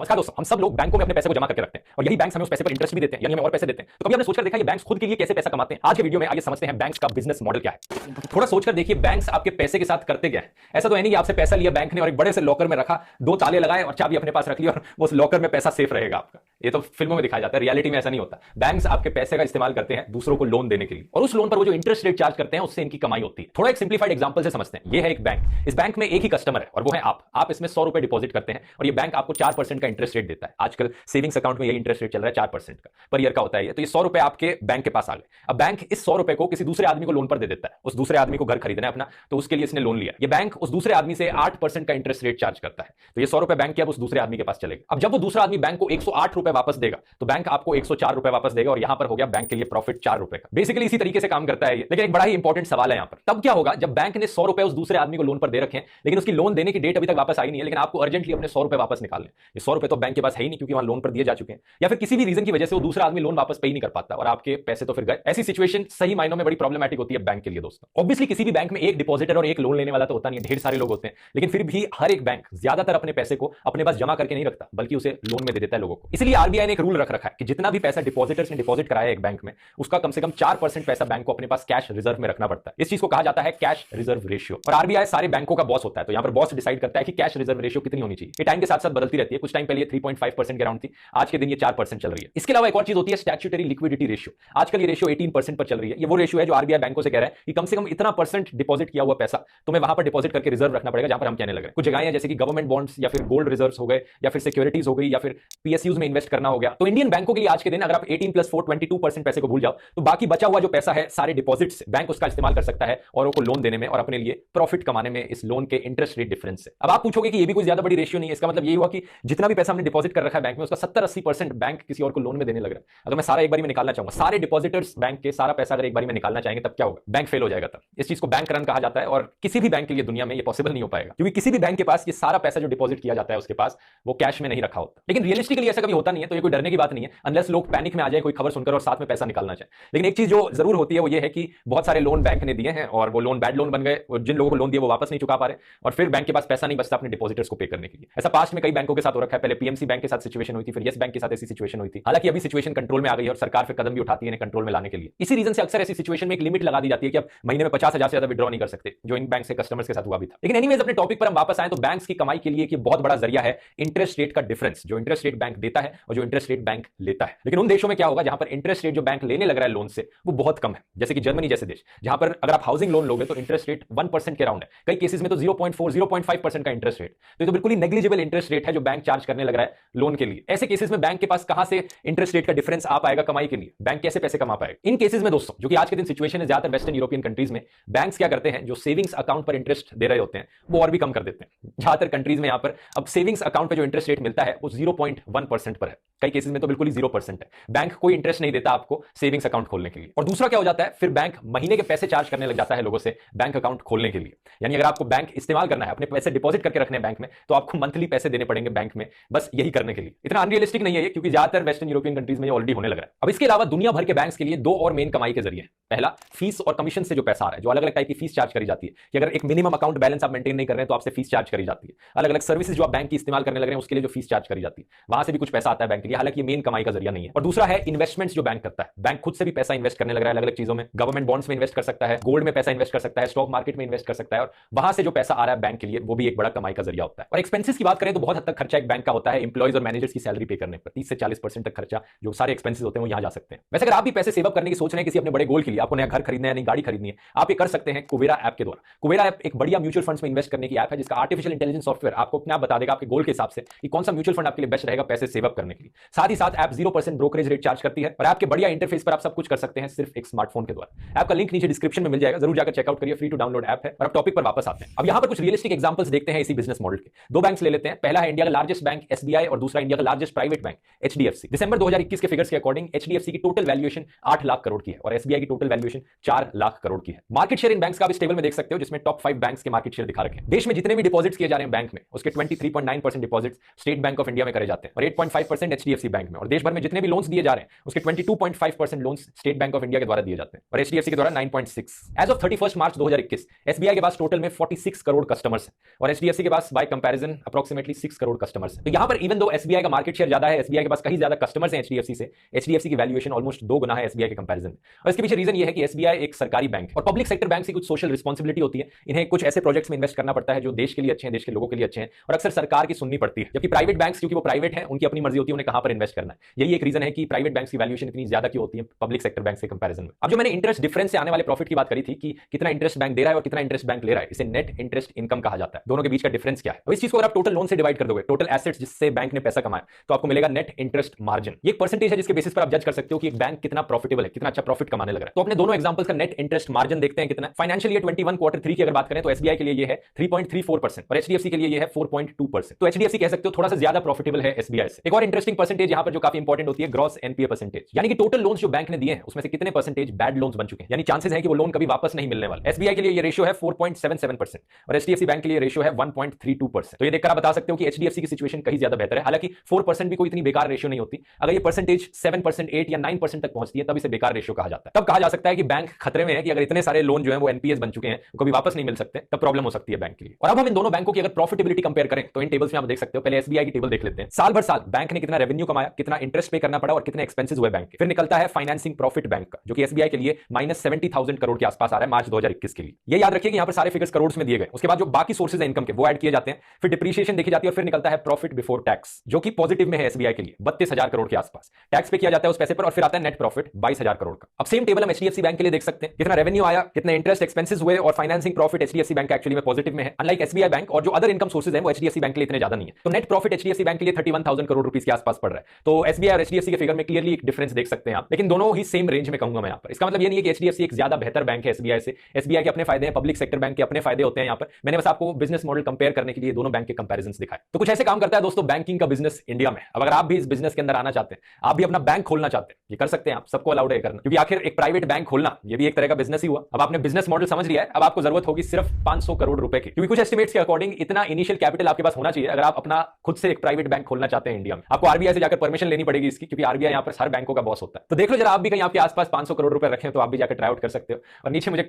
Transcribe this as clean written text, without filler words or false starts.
नमस्कार दोस्तों, हम सब लोग बैंकों में अपने पैसे को जमा करके रखते हैं और यही बैंक हमें उस पैसे पर इंटरेस्ट भी देते हैं, यानी हमें और पैसे देते हैं। तो कभी आपने सोचकर देखा ये बैंक्स खुद के लिए कैसे पैसा कमाते हैं? आज के वीडियो में आइए समझते हैं बैंक्स का बिजनेस मॉडल क्या है। थोड़ा सोचकर देखिए बैंक्स आपके पैसे के साथ करते क्या है। ऐसा तो है नहीं कि आपसे पैसा लिया बैंक ने और एक बड़े से लॉकर में रखा, 2 ताले लगाए और चाबी अपने पास रख ली और उस लॉकर में पैसा सेफ रहेगा आपका। ये तो फिल्मों में दिखाया जाता है, रियलिटी में ऐसा नहीं होता। बैंक्स आपके पैसे का इस्तेमाल करते हैं दूसरों को लोन देने के लिए, और उस लोन पर वो जो इंटरेस्ट रेट चार्ज करते हैं उससे इनकी कमाई होती है। थोड़ा एक सिंप्लीफाइड एग्जांपल से समझते हैं। ये है एक बैंक, इस बैंक में एक ही कस्टमर है और वो है आप इसमें 100 रुपए डिपॉजिट करते हैं और ये बैंक आपको 4% का इंटरेस्ट रेट देता है। आजकल सेविंग्स अकाउंट में यही इंटरेस्ट रेट चल रहा है 4% का पर ईयर का होता है ये। तो ये 100 रुपए आपके बैंक के पास आ गए। अब बैंक इस 100 रुपए को किसी दूसरे आदमी को लोन पर दे देता है। उस दूसरे आदमी को घर खरीदना है अपना, तो उसके लिए इसने लोन लिया। ये बैंक उस दूसरे आदमी से 8% का इंटरेस्ट रेट चार्ज करता है। तो ये 100 रुपए बैंक के अब उस दूसरे आदमी के पास चलेगा। अब जब वो दूसरा आदमी बैंक को 108 रुपए वापस देगा तो बैंक आपको 104 रुपए वापस देगा और यहां पर हो गया बैंक के लिए प्रॉफिट 4 रुपए का। बेसिकली इसी तरीके से काम करता है ये। लेकिन एक बड़ा ही इंपॉर्टेंट सवाल है यहां पर, तब क्या होगा जब बैंक ने 100 रुपए उस दूसरे आदमी को लोन पर दे रखे हैं, लेकिन उसकी लोन देने की डेट अभी तक वापस आई नहीं है, लेकिन आपको अर्जेंटली अपने 100 रुपए वापस निकालने। ये 100 रुपए तो बैंक के पास है ही नहीं क्योंकि वहां लोन पर दिए जा चुके हैं, या फिर किसी भी रीजन की वजह से वो दूसरा आदमी लोन वापस पे ही नहीं कर पाता और आपके पैसे तो फिर गए। ऐसी सिचुएशन सही मायनों में बड़ी प्रॉब्लमेटिक होती है बैंक के लिए दोस्तों। ऑब्वियसली किसी भी बैंक में एक डिपॉजिटर और एक लोन लेने वाला तो होता नहीं है, ढेर सारे लोग होते हैं, लेकिन फिर भी हर एक बैंक ज्यादातर अपने पैसे को अपने पास जमा करके नहीं रखता बल्कि उसे लोन में दे देता है लोगों को। इसलिए आरबीआई ने एक रूल रख रखा है कि जितना भी पैसा डिपॉजिटर्स ने डिपॉजिट कराया है एक बैंक में, उसका कम से कम 4% पैसा बैंक को अपने पास कैश रिजर्व में रखना पड़ता है। इस चीज को कहा जाता है कैश रिजर्व रेशियो। और आरबीआई सारे बैंकों का बॉस होता है, तो यहां पर बॉस डिसाइड करता है कि कैश रिजर्व रेशियो कितनी होनी चाहिए। ये टाइम के साथ साथ बदलती रहती है। कुछ टाइम पहले 3.5% के अराउंड थी, आज के दिन ये 4% चल रही है। इसके अलावा एक और चीज होती है स्टैट्यूटरी लिक्विडिटी रेशियो। आजकल ये रेशियो 18% पर चल रही है। ये वो रेशियो है जो आरबीआई बैंकों से कह रहा है कि कम से कम इतना परसेंट डिपॉजिट किया हुआ पैसा तुम्हें वहां पर डिपॉजिट करके रिजर्व रखना पड़ेगा जहां पर हम कहने लग रहे हैं। कुछ जगह है जैसे कि गवर्नमेंट बॉन्ड्स या फिर गोल्ड रिजर्व्स हो गए या फिर सिक्योरिटीज हो गई या फिर पीएसयूज में इन्वेस्ट करना हो गया। तो इंडियन बैंकों के लिए आज के दिन अगर आप 18+4 22% पैसे को भूल जाओ तो बाकी बचा हुआ जो पैसा है सारे डिपॉजिट से बैंक उसका इस्तेमाल कर सकता है और को लोन देने में और अपने लिए प्रॉफिट कमाने में इस लोन के इंटरेस्ट रेट डिफरेंस से। अब आप पूछोगे कि ये भी कोई ज्यादा बड़ी रेशियो नहीं है। इसका मतलब यही हुआ कि जितना भी पैसा हमने डिपॉजिट कर रखा है बैंक में उसका 70-80% बैंक किसी और को लोन में देने लग रहा है। अगर मैं सारा एक बार में निकालना चाहूंगा, सारे डिपॉजिटर्स बैंक के सारा पैसा अगर एक बार में निकालना चाहेंगे तब क्या होगा? बैंक फेल हो जाएगा। तब इस चीज को बैंक रन कहा जाता है और किसी भी बैंक के लिए दुनिया में ये पॉसिबल नहीं हो पाएगा क्योंकि किसी भी बैंक के पास ये सारा पैसा जो डिपॉजिट किया जाता है उसके पास वो कैश में नहीं रखा होता। लेकिन रियलिस्टिकली ऐसा कभी होता नहीं है, तो ये कोई डरने की बात नहीं है अनलेस लोग पैनिक में आ जाए कोई खबर सुनकर और साथ में पैसा निकालना चाहे। लेकिन एक चीज जो जरूर होती है वो ये है कि बहुत सारे लोन बैंक ने दिए हैं और वो लोन बैड लोन बन गए और जिन लोगों को लोन दिए वो वापस नहीं चुका पा रहे और फिर बैंक के पास पैसा नहीं बचता अपने डिपॉजिटर्स को पे करने के लिए। ऐसा पास्ट में कई बैंकों के साथ हो रखा है। पहले पीएमसी बैंक के साथ सिचुएशन हुई थी, फिर येस बैंक के साथ ऐसी सिचुएशन हुई थी। हालांकि अभी सिचुएशन कंट्रोल में आ गई है और सरकार फिर कदम भी उठाती है कंट्रोल में लाने के लिए। इसी रीजन से अक्सर ऐसी सिचुएशन में एक लिमिट लगा दी जाती है कि अब महीने में 50,000 से ज्यादा विड्रॉ नहीं कर सकते, जो इन बैंक से कस्टमर्स के साथ हुआ भी था। लेकिन एनीवेज अपने टॉपिक पर हम वापस आए तो बैंक्स की कमाई के लिए एक बहुत बड़ा जरिया है इंटरेस्ट रेट का डिफरेंस, जो इंटरेस्ट रेट बैंक देता है और जो इंटरेस्ट रेट बैंक लेता है। लेकिन उन देशों में क्या होगा जहां पर इंटरेस्ट रेट जो बैंक लेने लग रहा है लोन से वो बहुत कम है, जैसे कि जर्मनी जैसे देश, जहां पर अगर आप हाउसिंग लोन लोगे तो इंटरेस्ट रेट 1% के अराउंड है, कई केसेस में तो 0.5% का इंटरेस्ट रेट। तो ये तो बिल्कुल ही नेग्लिजिबल इंटरेस्ट रेट है जो बैंक चार्ज करने लग रहा है लोन के लिए। ऐसे केसेस में बैंक के पास कहां से इंटरेस्ट रेट का डिफरेंस आ पाएगा कमाई के लिए? बैंक कैसे पैसे कमा पाएगा? इन केसेस में दोस्तों, जो कि आज के दिन सिचुएशन है ज्यादातर वेस्टर्न यूरोपियन कंट्रीज में, बैंक्स क्या करते हैं, जो सेविंग्स अकाउंट पर इंटरेस्ट दे रहे होते हैं वो और भी कम कर देते हैं। ज्यादातर कंट्रीज में यहां पर अब सेविंग्स अकाउंट पर जो इंटरेस्ट रेट मिलता है वो 0.1% पर है, कई केसेस में तो बिल्कुल ही 0% है। बैंक कोई इंटरेस्ट नहीं देता आपको सेविंग्स अकाउंट खोलने के लिए। और दूसरा क्या हो जाता है, फिर बैंक महीने के पैसे चार्ज करने लग जाता है लोगों से बैंक अकाउंट खोलने के लिए। यानी अगर आपको बैंक इस्तेमाल करना है, अपने पैसे डिपॉजिट करके रखने बैंक में, तो आपको मंथली पैसे देने पड़ेंगे बैंक में बस यही करने के लिए। इतना अनरियलिस्टिक नहीं है ये, क्योंकि ज्यादातर वेस्टर्न यूरोपियन कंट्रीज में ये ऑलरेडी होने लग रहा है। अब इसके अलावा दुनिया भर के बैंक्स के लिए 2 और मेन कमाई के जरिए हैं। पहला, फीस और कमीशन से जो पैसा आ रहा है, जो अलग अलग टाइप की फीस चार्ज करी जाती है कि अगर एक मिनिमम अकाउंट बैलेंस आप मेंटेन नहीं कर रहे हैं तो आपसे फीस चार्ज करी जाती है। अलग अलग सर्विसेज जो आप बैंक की इस्तेमाल करने लग रहे हैं उसके लिए जो फीस चार्ज करी जाती है, वहां से भी कुछ पैसा आता है बैंक के लिए। हालांकि ये मेन कमाई का जरिया नहीं है। और दूसरा है इन्वेस्टमेंट्स जो बैंक करता है। बैंक खुद से भी पैसा इन्वेस्ट करने लग रहा है अलग अलग चीजों में, गवर्नमेंट बॉन्ड्स में इन्वेस्ट कर सकता है, गोल्ड में पैसा इन्वेस्ट कर सकता है, स्टॉक मार्केट में इन्वेस्ट कर सकता है, और वहां से जो पैसा आ रहा है बैंक के लिए वो भी एक बड़ा कमाई का जरिया होता है। और एक्सपेंसेस की बात करें तो बहुत हद तक खर्चा एक बैंक का होता है एम्प्लॉइज और मैनेजर्स की सैलरी पे करने पर। 30 से 40% तक खर्चा जो सारे एक्सपेंसेस होते हैं वो यहां जा सकते हैं। वैसे अगर आप भी पैसे सेव अप करने की सोच रहे हैं किसी अपने बड़े गोल के लिए, आपको नया घर खरीदना है, नई गाड़ी खरीदनी है, आप ये कर सकते हैं कुबेरा ऐप के द्वारा। कुबेरा ऐप एक बढ़िया म्यूचुअल फंड्स में इन्वेस्ट करने की ऐप है जिसका आर्टिफिशियल इंटेलिजेंस सॉफ्टवेयर आपको अपने आप बता देगा आपके गोल के हिसाब से कि कौन सा म्यूचुअल फंड आपके लिए बेस्ट रहेगा पैसे सेव अप करने के लिए। साथ ही साथ ऐप 0% ब्रोकरेज रेट चार्ज करती है और ऐप के बढ़िया इंटरफेस पर आप सब कुछ कर सकते हैं सिर्फ एक स्मार्टफोन के द्वारा। ऐप का लिंक नीचे डिस्क्रिप्शन में मिल जाएगा, जरूर जाकर चेकआउट करिए, फ्री टू डाउनलोड ऐप है। और अब टॉपिक पर वापस आते हैं। अब यहां पर कुछ रियलिस्टिक एग्जांपल्स देखते हैं इसी बिजनेस मॉडल के। 2 बैंक्स ले लेते हैं। पहला है इंडिया का लार्जेस्ट बैंक एसबीआई और दूसरा इंडिया का लार्जेस्ट प्राइवेट बैंक एचडीएफसी। दिसंबर 2021 के फिगर्स के अकॉर्डिंग एचडीएफसी की टोटल वैल्यूएशन 8 लाख करोड़ की है और एसबीआई की टोटल वैल्यूएशन 4 लाख करोड़ की है। मार्केट शेयर इन बैंक्स का आप इस टेबल में देख सकते हो जिसमें टॉप 5 बैंक्स के मार्केट शेयर दिखा रखे हैं। देश में जितने भी डिपॉजिट्स किए जा रहे हैं बैंक में उसके 23.9% deposits state bank of India में करे जाते हैं और 8.5% 25% एचडीएफसी बैंक में, और देश भर में जितने भी लोन्स दिए जा रहे हैं उसके 22.5% loans state bank of India के द्वारा दिए जाते हैं और एचडीएफसी के द्वारा 9.6। एज ऑफ 31 मार्च 2021 एसबीआई के पास टोटल में 46 करोड़ कस्टमर्स हैं और एचडीएफसी के पास by comparison approximately 6 crore customers हैं। तो यहां पर इवन दो एसबीआई का मार्केट शेयर ज्यादा है, एसबीआई के पास कहीं ज्यादा कस्टमर्स हैं एचडीएफसी से, एचडीएफसी की वैल्यूएशन ऑलमोस्ट 2 गुना है एसबीआई के कंपैरिजन में। और इसके पीछे रीजन ये है कि एसबीआई एक सरकारी बैंक और पब्लिक सेक्टर बैंक की कुछ सोशल रिस्पांसिबिलिटी होती है, इन्हें कुछ ऐसे प्रोजेक्ट्स में इन्वेस्ट करना पड़ता है जो देश के लिए अच्छे हैं, देश के लोगों के लिए अच्छे हैं, और अक्सर सरकार की सुननी पड़ती है। जबकि प्राइवेट बैंक्स, क्योंकि वो प्राइवेट है, उनकी अपनी मर्जी होती है उन्हें कहां पर इन्वेस्ट करना है। यही एक रीजन है कि प्राइवेट बैंक्स की वैल्यूएशन इतनी ज्यादा क्यों होती है पब्लिक सेक्टर बैंक के कंपैरिजन में। अब जो मैंने इंटरेस्ट डिफरेंस से आने वाले प्रॉफिट की बात करी थी कि कितना इंटरेस्ट बैंक दे रहा है और कितना इंटरेस्ट बैंक ले रहा है, इसे नेट इंटरेस्ट इनकम कहा जाता है। दोनों के बीच का डिफरेंस क्या है? तो इस चीज को अगर आप टोटल लोन से डिवाइड कर दोगे, टोटल एसेट्स जिससे बैंक ने पैसा कमाया, तो आपको मिलेगा नेट इंटरेस्ट मार्जिन। ये एक परसेंटेज है जिसके बेसिस पर आप जज कर सकते हो कि एक बैंक कितना प्रॉफिटेबल है, कितना अच्छा प्रॉफिट कमाने लग रहा है। तो अपने दोनों एग्जांपल्स का नेट इंटरेस्ट मार्जिन देखते हैं कितना। फाइनेंशियल ईयर 21 क्वार्टर 3 की अगर बात करें तो एसबीआई के लिए ये है 3.34% और एचडीएफसी के लिए ये है 4.2%। तो एचडीएफसी कह सकते हो थोड़ा सा ज्यादा प्रॉफिटेबल है एसबीआई से। एक और इंटरेस्टिंग परसेंटेज यहां पर जो काफी इंपॉर्टेंट होती है, ग्रॉस एनपीए परसेंटेज, यानी कि टोटल लोन्स जो बैंक ने दिए हैं उसमें से कितने परसेंटेज बैड लोन्स बन चुके हैं, यानी चांसेस है कि वो लोन कभी वापस नहीं मिलने वाले। एसबीआई के लिए ये रेशियो है 4.77% और एचडीएफसी बैंक के लिए रेशियो है 1.32%। तो ये देखकर आप बता सकते हो कि एचडीएफसी की सिचुएशन कहीं ज्यादा बेहतर है। हालांकि 4% भी कोई इतनी बेकार रेशियो नहीं होती। अगर ये परसेंटेज 7%, 8 या 9% तक पहुंचती है तब इसे बेकार रेशियो कहा जाता है। तब कहा जा सकता है कि बैंक खतरे में है कि अगर इतने सारे लोन जो है वो एनपीएस बन चुके हैं, कभी वापस नहीं मिल सकते, तब प्रॉब्लम हो सकती है बैंक के लिए। और अब हम इन दोनों बैंकों की अगर प्रॉफिटेबिलिटी कंपेयर करें तो इन टेबल्स में आप देख सकते हो। पहले एसबीआई की टेबल देख लेते हैं। साल भर साल बैंक ने कितना रेवेन्यू कमाया, कितना इंटरेस्ट पे करना पड़ा और कितने एक्सपेंसेस हुए बैंक के। फिर निकलता है फाइनेंसिंग प्रॉफिट बैंक का, जो कि एसबीआई के लिए -70,000 करोड़ के आसपास आ रहा है मार्च 2021 के लिए। ये याद रखिए कि यहां पर सारे फिगर्स करोड़ में दिए गए। उसके बाद जो बाकी सोर्सेज है इनकम के वो ऐड किए जाते हैं, फिर डिप्रीशिएशन देखी जाती है और फिर निकलता है प्रॉफिट बिफोर टैक्स, जो कि पॉजिटिव में है एसबीआई के लिए 32,000 करोड़ के आसपास। टैक्स पे किया जाता है उस पैसे पर और फिर आता है नेट प्रॉफिट 22,000 करोड़ का। अब सेम टेबल हम एचडीएफसी बैंक के लिए देख सकते हैं, कितना रेवेन्यू आया, कितने इंटरेस्ट एक्सपेंसेस हुए और financing profit HDFC bank actually में पॉजिटिव में है। अनलाइक एसबीआई बैंक और जो अदर इनकम सोर्सेज है वो एचडीएफसी बैंक के लिए इतने ज्यादा नहीं है। तो नेट प्रॉफिट एचडीएफसी बैंक के लिए 31,000 करोड़ रुपीस के आसपास पड़ रहा है। तो एसबीआई और एचडीएफसी के फिगर में क्लियरली एक डिफरेंस देख सकते हैं आप, लेकिन दोनों ही सेम रेंज में कहूंगा मैं यहां पर। इसका मतलब ये नहीं है कि एचडीएफसी एक ज्यादा बेहतर बैंक है एसबीआई से। एसबीआई के अपने फायदे हैं, पब्लिक सेक्टर बैंक के अपने फायदे होते हैं। यहां पर मैंने बस आपको बिजनेस मॉडल कंपेयर करने के लिए दोनों बैंक के कंपैरिजंस दिखाए। तो कुछ ऐसे काम करता है दोस्तों बैंकिंग का बिजनेस इंडिया में। अब अगर आप भी इस बिजनेस के अंदर आना चाहते हैं, आप भी अपना बैंक खोलना चाहते हैं, ये कर सकते हैं आप, सबको अलाउड है करना, क्योंकि आखिर एक प्राइवेट बैंक खोलना ये भी एक तरह का बिजनेस ही हुआ। अब आपने बिजनेस मॉडल समझ लिया है, अब आपको जरूरत होगी सिर्फ 500 करोड़ रुपए की, क्योंकि कुछ एस्टिमेट्स के अकॉर्डिंग इतना इनिशियल कैपिटल आपके पास होना चाहिए अगर आप अपना खुद से एक प्राइवेट बैंक खोलना चाहते हैं इंडिया में। आपको आरबीआई से जाकर परमिशन लेनी पड़ेगी इसकी, क्योंकि आरबीआई यहां पर हर बैंकों का बॉस होता है। तो देख लो जरा आप भी कहीं आपके आसपास 500 करोड़ रुपए रखें तो आप भी जाकर ट्राई आउट कर सकते हो। और नीचे मुझे